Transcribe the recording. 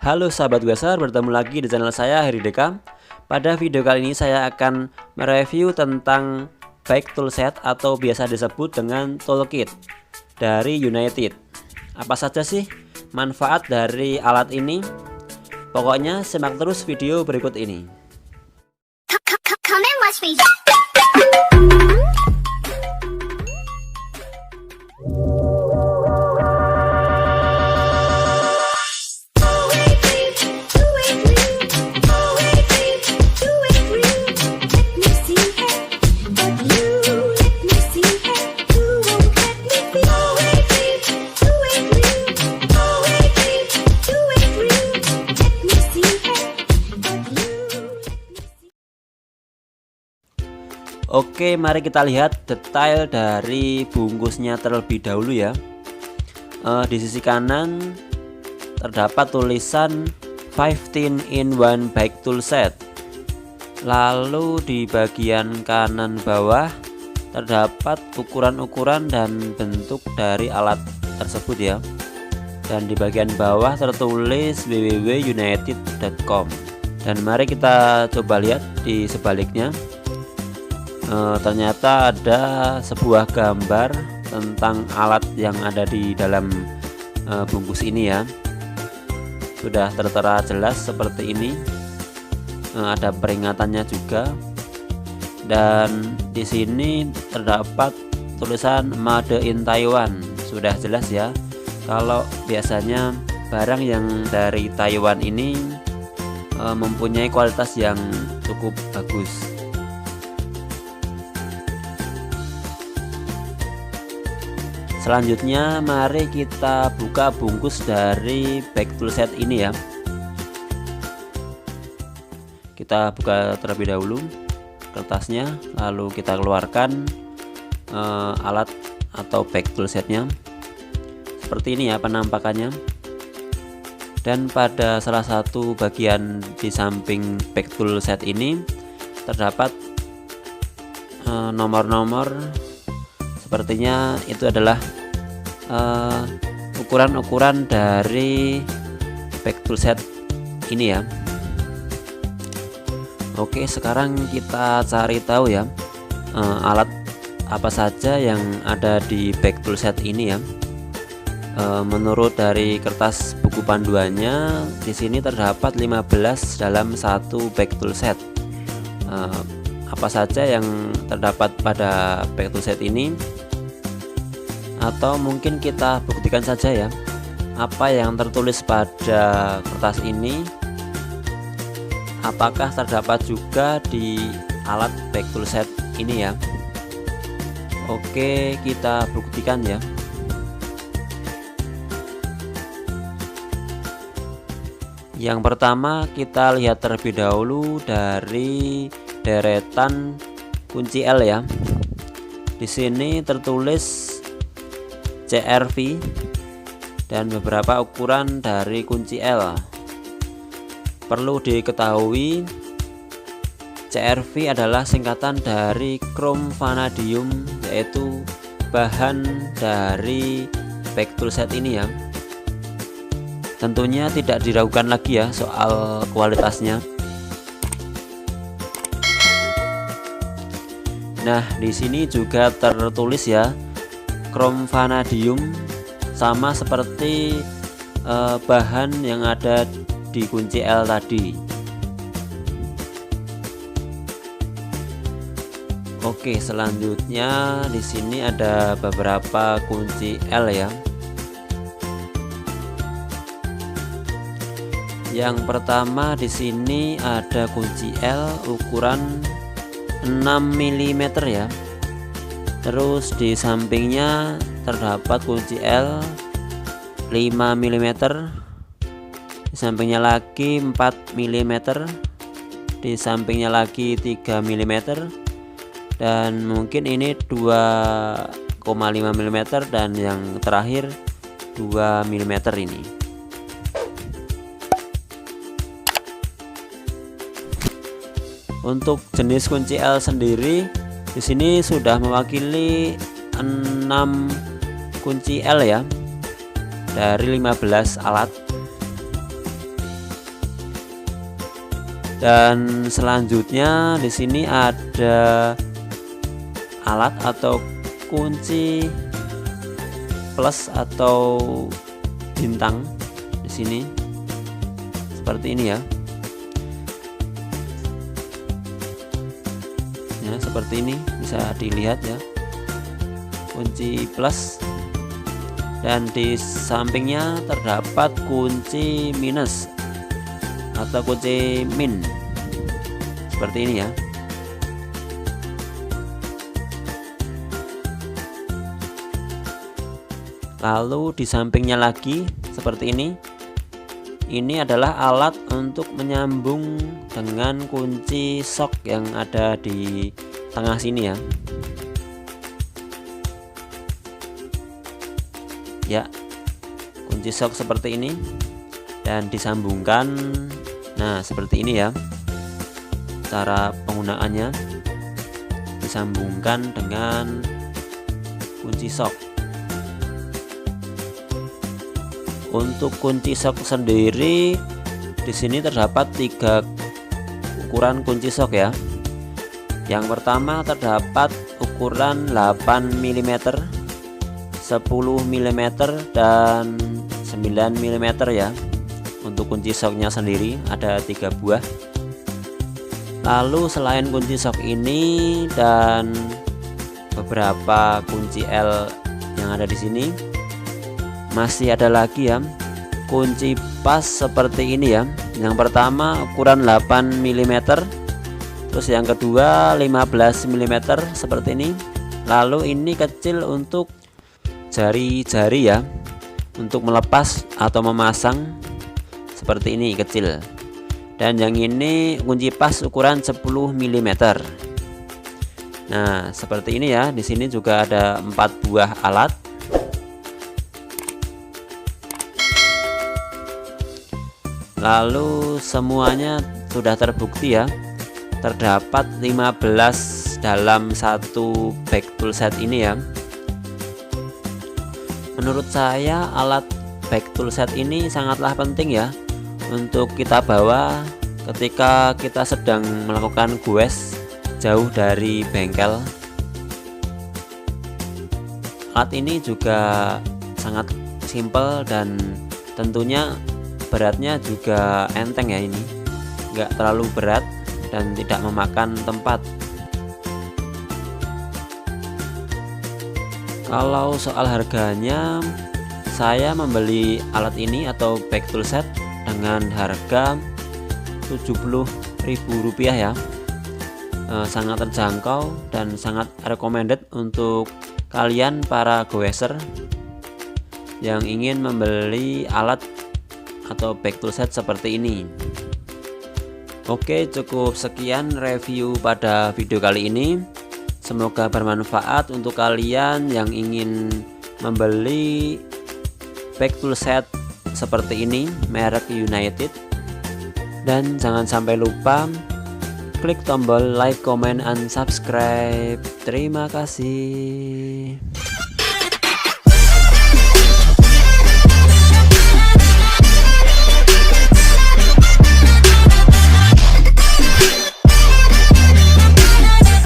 Halo sahabat Gasar, bertemu lagi di channel saya Heri Deka. Pada video kali ini saya akan mereview tentang bike toolset atau biasa disebut dengan toolkit dari United. Apa saja sih manfaat dari alat ini? Pokoknya simak terus video berikut ini. Come and watch me. Oke, mari kita lihat detail dari bungkusnya terlebih dahulu ya. Di sisi kanan terdapat tulisan 15 in 1 bike toolset. Lalu di bagian kanan bawah terdapat ukuran-ukuran dan bentuk dari alat tersebut ya. Dan di bagian bawah tertulis www.united.com. Dan mari kita coba lihat di sebaliknya. Ternyata ada sebuah gambar tentang alat yang ada di dalam bungkus ini ya. Sudah tertera jelas seperti ini. Ada peringatannya juga. Dan di sini terdapat tulisan Made in Taiwan. Sudah jelas ya. Kalau biasanya barang yang dari Taiwan ini mempunyai kualitas yang cukup bagus. Selanjutnya mari kita buka bungkus dari bike toolset ini ya. Kita buka terlebih dahulu kertasnya, lalu kita keluarkan alat atau bike toolsetnya. Seperti ini ya penampakannya. Dan pada salah satu bagian di samping bike toolset ini terdapat nomor-nomor. Sepertinya itu adalah ukuran-ukuran dari bike toolset ini ya. Oke, sekarang kita cari tahu ya alat apa saja yang ada di bike toolset ini ya. Menurut dari kertas buku panduannya, di sini terdapat 15 dalam satu bike toolset. Apa saja yang terdapat pada bike toolset ini? Atau mungkin kita buktikan saja ya apa yang tertulis pada kertas ini, apakah terdapat juga di alat bike toolset ini ya. Oke, kita buktikan ya. Yang pertama kita lihat terlebih dahulu dari deretan kunci L ya. Di sini tertulis CRV dan beberapa ukuran dari kunci L. Perlu diketahui CRV adalah singkatan dari Chrome Vanadium, yaitu bahan dari bike toolset ini ya. Tentunya tidak diragukan lagi ya soal kualitasnya. Nah, di sini juga tertulis ya Chrome Vanadium, sama seperti bahan yang ada di kunci L tadi. Oke, selanjutnya di sini ada beberapa kunci L ya. Yang pertama di sini ada kunci L ukuran 6 mm ya. Terus di sampingnya terdapat kunci L 5 mm. Di sampingnya lagi 4 mm. Di sampingnya lagi 3 mm. Dan mungkin ini 2,5 mm dan yang terakhir 2 mm ini. Untuk jenis kunci L sendiri di sini sudah mewakili 6 kunci L ya dari 15 alat. Dan selanjutnya di sini ada alat atau kunci plus atau bintang di sini seperti ini ya. Ya, seperti ini bisa dilihat ya, kunci plus, dan di sampingnya terdapat kunci minus atau kunci min seperti ini ya. Lalu di sampingnya lagi seperti ini. Ini adalah alat untuk menyambung dengan kunci sok yang ada di tengah sini ya. Ya, kunci sok seperti ini dan disambungkan. Nah, seperti ini ya. Cara penggunaannya disambungkan dengan kunci sok. Untuk kunci sok sendiri di sini terdapat 3 ukuran kunci sok ya. Yang pertama terdapat ukuran 8 mm, 10 mm dan 9 mm ya. Untuk kunci soknya sendiri ada 3 buah. Lalu selain kunci sok ini dan beberapa kunci L yang ada di sini, masih ada lagi ya kunci pas seperti ini ya. Yang pertama ukuran 8 mm, terus yang kedua 15 mm seperti ini. Lalu ini kecil untuk jari-jari ya, untuk melepas atau memasang seperti ini kecil. Dan yang ini kunci pas ukuran 10 mm. Nah, seperti ini ya. Di sini juga ada 4 buah alat. Lalu semuanya sudah terbukti ya. Terdapat 15 dalam satu back tool set ini ya. Menurut saya alat back tool set ini sangatlah penting ya untuk kita bawa ketika kita sedang melakukan goes jauh dari bengkel. Alat ini juga sangat simpel dan tentunya beratnya juga enteng ya, ini nggak terlalu berat dan tidak memakan tempat. Kalau soal harganya, saya membeli alat ini atau back tool set dengan harga Rp70.000 ya. Sangat terjangkau dan sangat recommended untuk kalian para goeser yang ingin membeli alat atau back tool set seperti ini. Oke, cukup sekian review pada video kali ini. Semoga bermanfaat untuk kalian yang ingin membeli back tool set seperti ini merek United. Dan jangan sampai lupa klik tombol like, comment, and subscribe. Terima kasih.